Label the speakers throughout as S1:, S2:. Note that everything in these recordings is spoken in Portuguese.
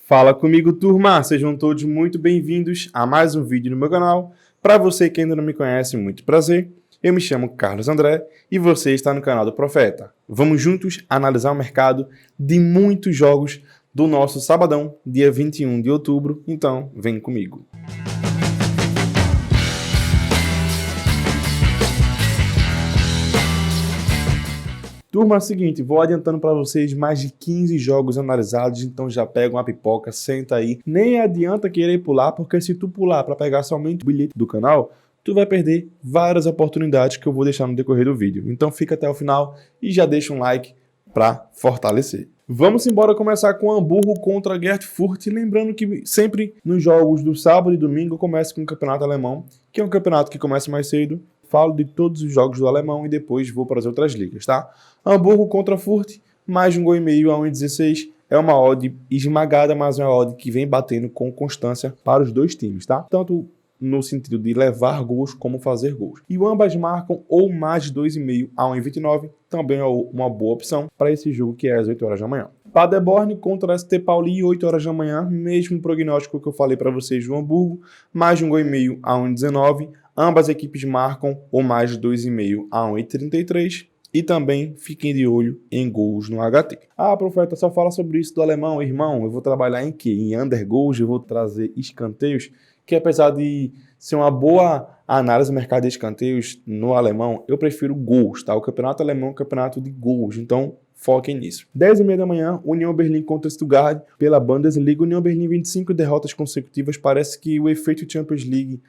S1: Fala comigo, turma! Sejam todos muito bem-vindos a mais um vídeo no meu canal. Para você que ainda não me conhece, muito prazer. Eu me chamo Carlos André e você está no canal do Profeta. Vamos juntos analisar o mercado de muitos jogos do nosso sabadão, dia 21 de outubro. Então, vem comigo. Turma, é o seguinte, vou adiantando para vocês mais de 15 jogos analisados, então já pega uma pipoca, senta aí. Nem adianta querer pular, porque se tu pular para pegar somente o bilhete do canal, tu vai perder várias oportunidades que eu vou deixar no decorrer do vídeo. Então fica até o final e já deixa um like para fortalecer. Vamos embora começar com Hamburgo contra Gertfurt, lembrando que sempre nos jogos do sábado e domingo começa com o campeonato alemão, que é um campeonato que começa mais cedo. Falo de todos os jogos do alemão e depois vou para as outras ligas, tá? Hamburgo contra Furt, mais de 1,5 a 1,16. É uma odd esmagada, mas é uma odd que vem batendo com constância para os dois times, tá? Tanto no sentido de levar gols como fazer gols. E ambas marcam ou mais de 2,5 a 1,29. Também é uma boa opção para esse jogo que é às 8 horas da manhã. Paderborn contra ST Pauli, 8 horas da manhã. Mesmo prognóstico que eu falei para vocês do Hamburgo. Mais de 1,5 a 1,19. Ambas equipes marcam ou mais de 2,5 a 1,33. E também fiquem de olho em gols no HT. Ah, Profeta, só fala sobre isso do alemão. Irmão, eu vou trabalhar em quê? Em under goals, eu vou trazer escanteios, que apesar de ser uma boa análise do mercado de escanteios no alemão, eu prefiro gols, tá? O campeonato alemão é um campeonato de gols, então foquem nisso. 10h30 da manhã, União Berlim contra Stuttgart pela Bundesliga. União Berlim, 25 derrotas consecutivas. Parece que o efeito Champions League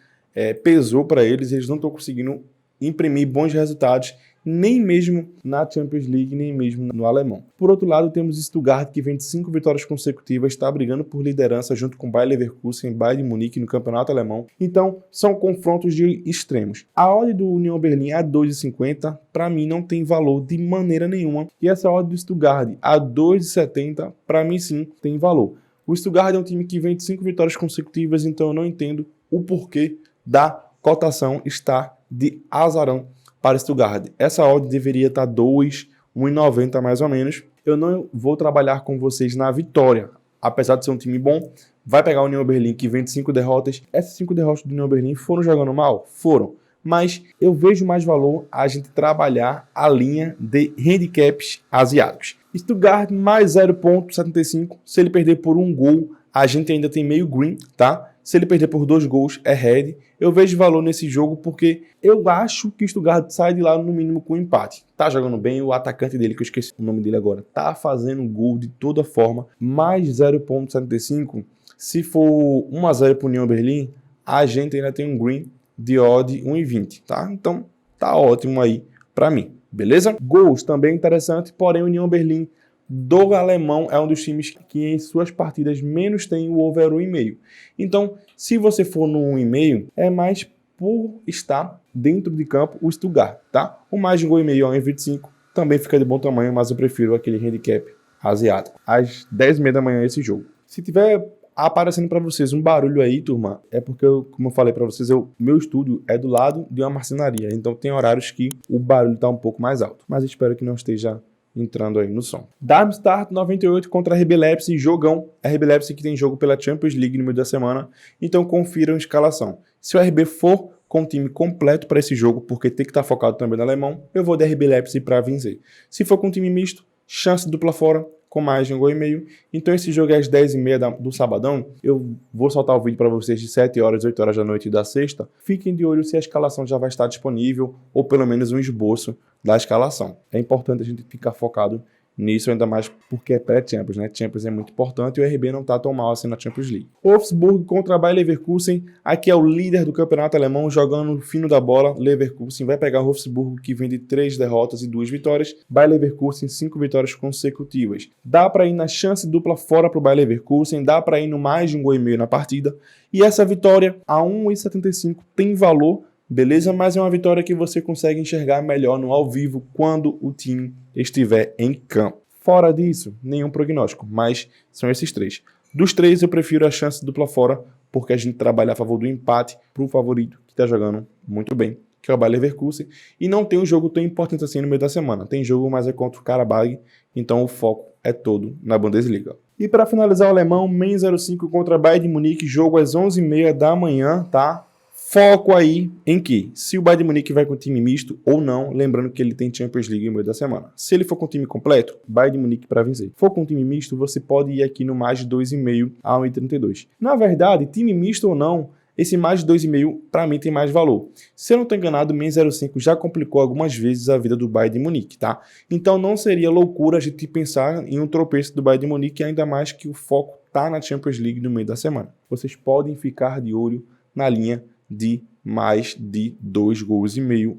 S1: pesou para eles. Eles não estão conseguindo imprimir bons resultados, nem mesmo na Champions League, nem mesmo no alemão. Por outro lado, temos Stuttgart, que vem de 5 vitórias consecutivas, está brigando por liderança junto com Bayer Leverkusen e Bayern de Munique no campeonato alemão. Então, são confrontos de extremos. A odd do União Berlim a 2,50, para mim não tem valor de maneira nenhuma. E essa odd do Stuttgart a 2,70, para mim sim tem valor. O Stuttgart é um time que vem de 5 vitórias consecutivas, então eu não entendo o porquê da cotação estar de azarão para Stuttgart. Essa odd deveria estar 1,90 mais ou menos. Eu não vou trabalhar com vocês na vitória. Apesar de ser um time bom, vai pegar o União Berlim, que vem de 5 derrotas. Essas 5 derrotas do União Berlim foram jogando mal? Foram. Mas eu vejo mais valor a gente trabalhar a linha de handicaps asiáticos. Stuttgart mais 0,75. Se ele perder por um gol, a gente ainda tem meio green, tá? Se ele perder por 2 gols, é red. Eu vejo valor nesse jogo porque eu acho que o Stuttgart sai de lá no mínimo com empate. Tá jogando bem, o atacante dele, que eu esqueci o nome dele agora, tá fazendo gol de toda forma. Mais 0,75. Se for 1-0 para o União Berlim, a gente ainda tem um green de odd 1,20, tá? Então tá ótimo aí para mim, beleza? Gols também interessante, porém o União Berlim do alemão é um dos times que em suas partidas menos tem o over 1,5. Então, se você for no 1,5, é mais por estar dentro de campo o Stuttgart, tá? O mais de 1,5 a 1,25 também fica de bom tamanho, mas eu prefiro aquele handicap asiático. Às 10h30 da manhã esse jogo. Se tiver aparecendo para vocês um barulho aí, turma, é porque, como eu falei para vocês, meu estúdio é do lado de uma marcenaria, então tem horários que o barulho está um pouco mais alto, mas espero que não esteja entrando aí no som. Darmstadt 98 contra RB Leipzig, jogão. RB Leipzig que tem jogo pela Champions League no meio da semana, então confiram a escalação. Se o RB for com o time completo para esse jogo, porque tem que estar focado também no alemão, eu vou de RB Leipzig para vencer. Se for com time misto, chance dupla fora, com mais de 1,5. Então esse jogo é às 10h30 do sabadão. Eu vou soltar o vídeo para vocês de 7 horas, 8 horas da noite da sexta. Fiquem de olho se a escalação já vai estar disponível ou pelo menos um esboço da escalação. É importante a gente ficar focado nisso, ainda mais porque é pré-Champions, né? Champions é muito importante e o RB não tá tão mal assim na Champions League. Wolfsburg contra Bayer Leverkusen. Aqui é o líder do campeonato alemão jogando no fino da bola. Leverkusen vai pegar o Wolfsburg, que vem de 3 derrotas e 2 vitórias. Bayer Leverkusen, 5 vitórias consecutivas. Dá para ir na chance dupla fora pro Bayer Leverkusen, dá para ir no mais de 1,5 na partida. E essa vitória a 1,75 tem valor, beleza? Mas é uma vitória que você consegue enxergar melhor no ao vivo quando o time estiver em campo. Fora disso, nenhum prognóstico, mas são esses 3. Dos 3, eu prefiro a chance dupla fora, porque a gente trabalha a favor do empate para o favorito, que está jogando muito bem, que é o Bayer Leverkusen. E não tem um jogo tão importante assim no meio da semana. Tem jogo, mas é contra o Karabag, então o foco é todo na Bundesliga. E para finalizar o alemão, Mainz 05 contra Bayern de Munique, jogo às 11h30 da manhã, tá? Foco aí em que, se o Bayern de Munique vai com time misto ou não, lembrando que ele tem Champions League no meio da semana. Se ele for com time completo, Bayern de Munique para vencer. Se for com time misto, você pode ir aqui no mais de 2,5 a 1,32. Na verdade, time misto ou não, esse mais de 2,5 para mim tem mais valor. Se eu não estou enganado, o Mainz 05 já complicou algumas vezes a vida do Bayern de Munique, tá? Então não seria loucura a gente pensar em um tropeço do Bayern de Munique, ainda mais que o foco tá na Champions League no meio da semana. Vocês podem ficar de olho na linha de mais de 2,5 gols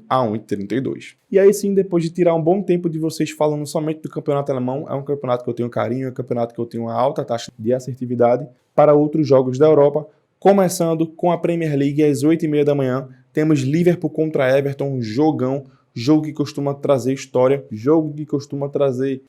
S1: a 1,32. E aí sim, depois de tirar um bom tempo de vocês falando somente do campeonato alemão, é um campeonato que eu tenho carinho, é um campeonato que eu tenho uma alta taxa de assertividade para outros jogos da Europa, começando com a Premier League às 8h30 da manhã, temos Liverpool contra Everton, um jogão, jogo que costuma trazer história, jogo que costuma trazer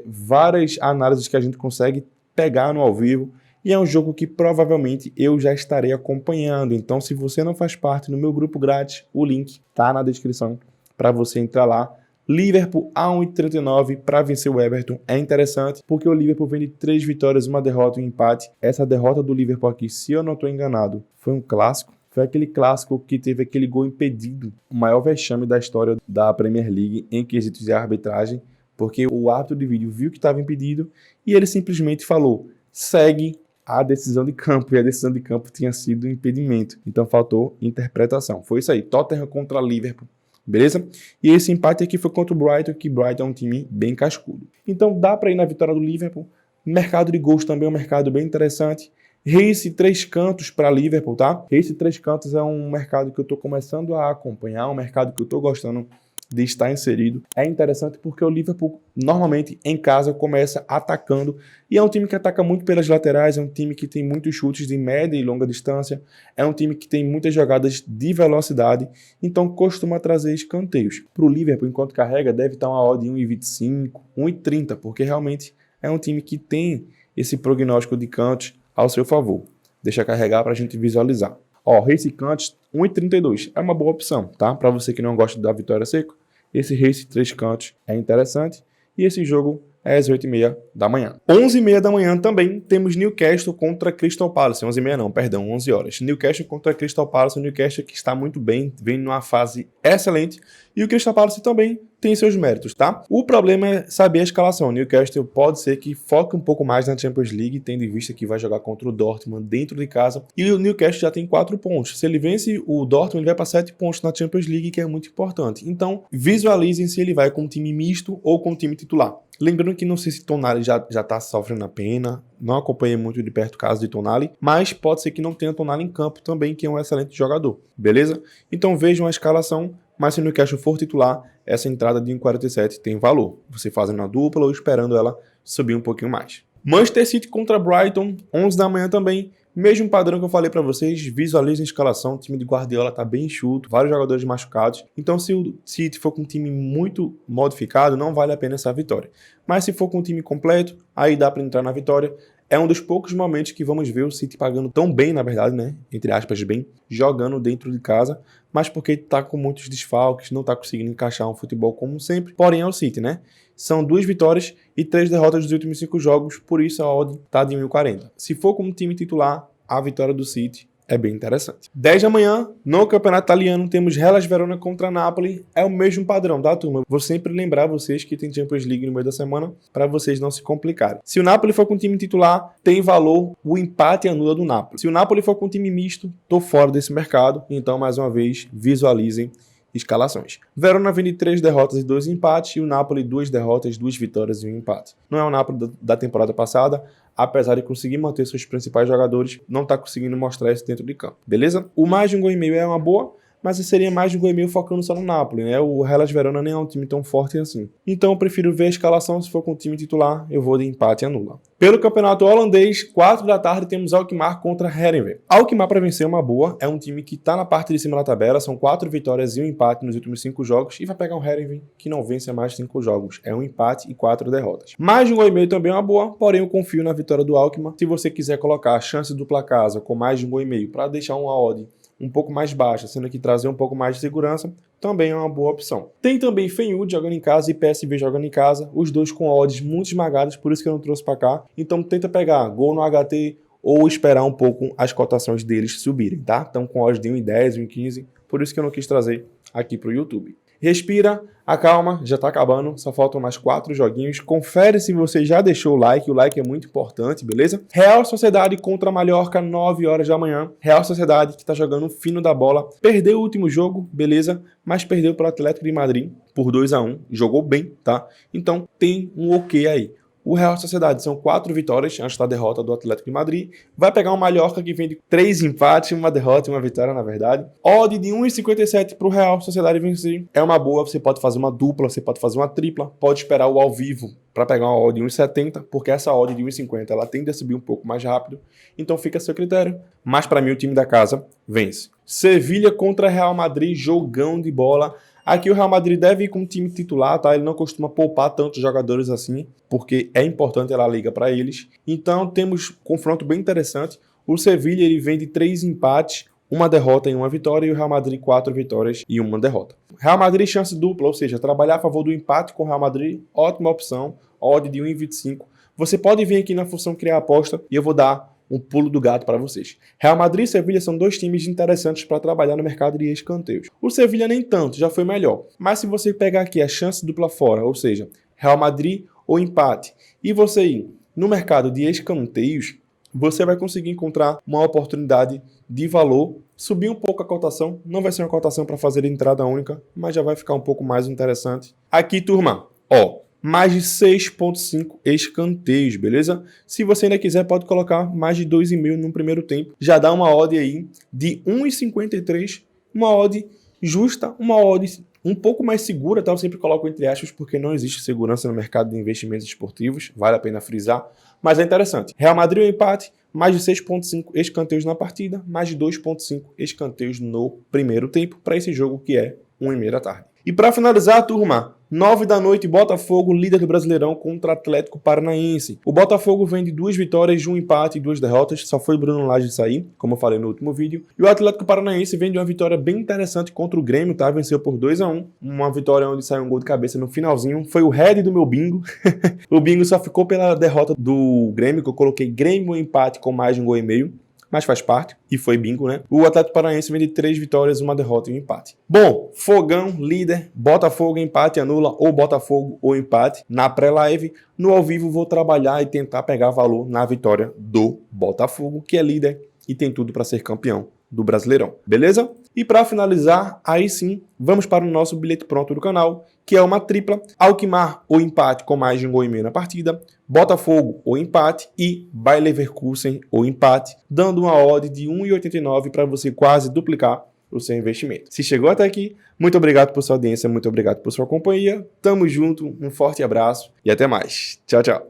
S1: várias análises que a gente consegue pegar no ao vivo, e é um jogo que provavelmente eu já estarei acompanhando. Então, se você não faz parte do meu grupo grátis, o link está na descrição para você entrar lá. Liverpool a 1,39 para vencer o Everton é interessante, porque o Liverpool vem de 3 vitórias, uma derrota e um empate. Essa derrota do Liverpool aqui, se eu não estou enganado, foi um clássico. Foi aquele clássico que teve aquele gol impedido, o maior vexame da história da Premier League em quesitos de arbitragem, porque o árbitro de vídeo viu que estava impedido e ele simplesmente falou, segue a decisão de campo, e a decisão de campo tinha sido um impedimento. Então faltou interpretação. Foi isso aí, Tottenham contra Liverpool. Beleza? E esse empate aqui foi contra o Brighton, que Brighton é um time bem cascudo. Então dá para ir na vitória do Liverpool. Mercado de gols também é um mercado bem interessante. Race 3 cantos para Liverpool, tá? Race 3 cantos é um mercado que eu estou começando a acompanhar, um mercado que eu estou gostando de estar inserido. É interessante porque o Liverpool normalmente em casa começa atacando e é um time que ataca muito pelas laterais, é um time que tem muitos chutes de média e longa distância, é um time que tem muitas jogadas de velocidade, então costuma trazer escanteios. Para o Liverpool, enquanto carrega, deve estar uma odd de 1,25, 1,30, porque realmente é um time que tem esse prognóstico de cantos ao seu favor. Deixa carregar para a gente visualizar. Ó, Race Cantos 1,32 é uma boa opção, tá? Para você que não gosta da vitória seca, esse Race 3 cantos é interessante. E esse jogo é às 8h30 da manhã. 11h30 da manhã também temos Newcastle contra Crystal Palace. 11h30 não, perdão, 11 horas. Newcastle contra Crystal Palace. O Newcastle que está muito bem, vem numa fase excelente. E o Crystal Palace também tem seus méritos, tá? O problema é saber a escalação. O Newcastle pode ser que foque um pouco mais na Champions League, tendo em vista que vai jogar contra o Dortmund dentro de casa. E o Newcastle já tem 4 pontos. Se ele vence o Dortmund, ele vai para 7 pontos na Champions League, que é muito importante. Então, visualizem se ele vai com um time misto ou com um time titular. Lembrando que não sei se Tonali já está sofrendo a pena, não acompanhei muito de perto o caso de Tonali, mas pode ser que não tenha Tonali em campo também, que é um excelente jogador, beleza? Então vejam a escalação, mas se o Newcastle for titular, essa entrada de 1,47 tem valor. Você fazendo a dupla ou esperando ela subir um pouquinho mais. Manchester City contra Brighton, 11 da manhã também. Mesmo padrão que eu falei para vocês, visualizem a escalação, o time de Guardiola tá bem enxuto, vários jogadores machucados. Então se o City for com um time muito modificado, não vale a pena essa vitória. Mas se for com um time completo, aí dá para entrar na vitória. É um dos poucos momentos que vamos ver o City pagando tão bem, na verdade, né? Entre aspas, bem, jogando dentro de casa, mas porque tá com muitos desfalques, não tá conseguindo encaixar um futebol como sempre. Porém é o City, né? São 2 vitórias e 3 derrotas dos últimos 5 jogos, por isso a odd tá de 1,40. Se for como time titular, a vitória do City é bem interessante. 10 da manhã, no Campeonato Italiano, temos Hellas Verona contra Napoli. É o mesmo padrão, tá, turma? Vou sempre lembrar vocês que tem Champions League no meio da semana, para vocês não se complicarem. Se o Napoli for com o time titular, tem valor o empate anula do Napoli. Se o Napoli for com um time misto, tô fora desse mercado. Então, mais uma vez, visualizem escalações. Verona vem de 3 derrotas e 2 empates, e o Napoli 2 derrotas, 2 vitórias e 1 empate. Não é o Napoli da temporada passada, apesar de conseguir manter seus principais jogadores, não está conseguindo mostrar isso dentro de campo, beleza? O mais de 1,5 é uma boa, mas seria mais de 1,5 focando só no Napoli, né? O Hellas Verona nem é um time tão forte assim. Então eu prefiro ver a escalação, se for com o time titular, eu vou de empate e anula. Pelo campeonato holandês, 4 da tarde, temos Alkmaar contra Heerenveen. Alkmaar para vencer é uma boa, é um time que está na parte de cima da tabela, são 4 vitórias e 1 empate nos últimos 5 jogos, e vai pegar um Heerenveen que não vence há mais de 5 jogos, é um empate e 4 derrotas. Mais de 1,5 também é uma boa, porém eu confio na vitória do Alkmaar. Se você quiser colocar a chance do dupla casa com mais de 1,5 para deixar uma odd um pouco mais baixa, sendo que trazer um pouco mais de segurança também é uma boa opção. Tem também Feyenoord jogando em casa e PSV jogando em casa, os dois com odds muito esmagadas, por isso que eu não trouxe para cá. Então tenta pegar gol no HT ou esperar um pouco as cotações deles subirem, tá? Estão com odds de 1,10, 1,15, por isso que eu não quis trazer aqui para o YouTube. Respira, acalma, já tá acabando, só faltam mais 4 joguinhos. Confere se você já deixou o like é muito importante, beleza? Real Sociedade contra Mallorca, 9 horas da manhã. Real Sociedade que tá jogando fino da bola. Perdeu o último jogo, beleza? Mas perdeu para o Atlético de Madrid por 2-1. Jogou bem, tá? Então tem um ok aí. O Real Sociedade são 4 vitórias antes da derrota do Atlético de Madrid. Vai pegar um Mallorca que vem de 3 empates, uma derrota e uma vitória, na verdade. Odd de 1,57 para o Real Sociedade vencer. É uma boa, você pode fazer uma dupla, você pode fazer uma tripla, pode esperar o ao vivo para pegar uma odd de 1,70, porque essa odd de 1,50 ela tende a subir um pouco mais rápido. Então fica a seu critério. Mas para mim o time da casa vence. Sevilha contra Real Madrid, jogão de bola. Aqui o Real Madrid deve ir com o time titular, tá? Ele não costuma poupar tantos jogadores assim, porque é importante a Liga para eles. Então temos um confronto bem interessante. O Sevilha ele vem de 3 empates, uma derrota e uma vitória, e o Real Madrid 4 vitórias e uma derrota. Real Madrid chance dupla, ou seja, trabalhar a favor do empate com o Real Madrid, ótima opção, odd de 1,25. Você pode vir aqui na função criar aposta e eu vou dar um pulo do gato para vocês. Real Madrid e Sevilha são 2 times interessantes para trabalhar no mercado de escanteios. O Sevilha nem tanto, já foi melhor. Mas se você pegar aqui a chance dupla fora, ou seja, Real Madrid ou empate, e você ir no mercado de escanteios, você vai conseguir encontrar uma oportunidade de valor, subir um pouco a cotação. Não vai ser uma cotação para fazer entrada única, mas já vai ficar um pouco mais interessante. Aqui, turma, ó, mais de 6,5 escanteios, beleza? Se você ainda quiser, pode colocar mais de 2,5 no primeiro tempo. Já dá uma odd aí de 1,53, uma odd justa, uma odd um pouco mais segura, tá? Eu sempre coloco entre aspas, porque não existe segurança no mercado de investimentos esportivos, vale a pena frisar, mas é interessante. Real Madrid o empate, mais de 6,5 escanteios na partida, mais de 2,5 escanteios no primeiro tempo, para esse jogo que é 1h30 da tarde. E para finalizar, turma, 9 da noite, Botafogo, líder do Brasileirão, contra Atlético Paranaense. O Botafogo vem de 2 vitórias, de 1 empate e 2 derrotas. Só foi Bruno Lage sair, como eu falei no último vídeo. E o Atlético Paranaense vem de uma vitória bem interessante contra o Grêmio, tá? Venceu por 2-1. Uma vitória onde saiu um gol de cabeça no finalzinho. Foi o head do meu bingo. O bingo só ficou pela derrota do Grêmio, que eu coloquei Grêmio empate com mais de 1,5 gols. Mas faz parte, e foi bingo, né? O Atlético Paranaense vem de 3 vitórias, uma derrota e um empate. Bom, Fogão, líder, Botafogo, empate, anula, ou Botafogo, ou empate, na pré-live. No ao vivo vou trabalhar e tentar pegar valor na vitória do Botafogo, que é líder e tem tudo para ser campeão do Brasileirão, beleza? E para finalizar, aí sim, vamos para o nosso bilhete pronto do canal, que é uma tripla, Alkmaar ou empate com mais de 1,5 gols na partida, Botafogo ou empate e Bayer Leverkusen ou empate, dando uma odd de 1,89 para você quase duplicar o seu investimento. Se chegou até aqui, muito obrigado por sua audiência, muito obrigado por sua companhia, tamo junto, um forte abraço e até mais. Tchau, tchau.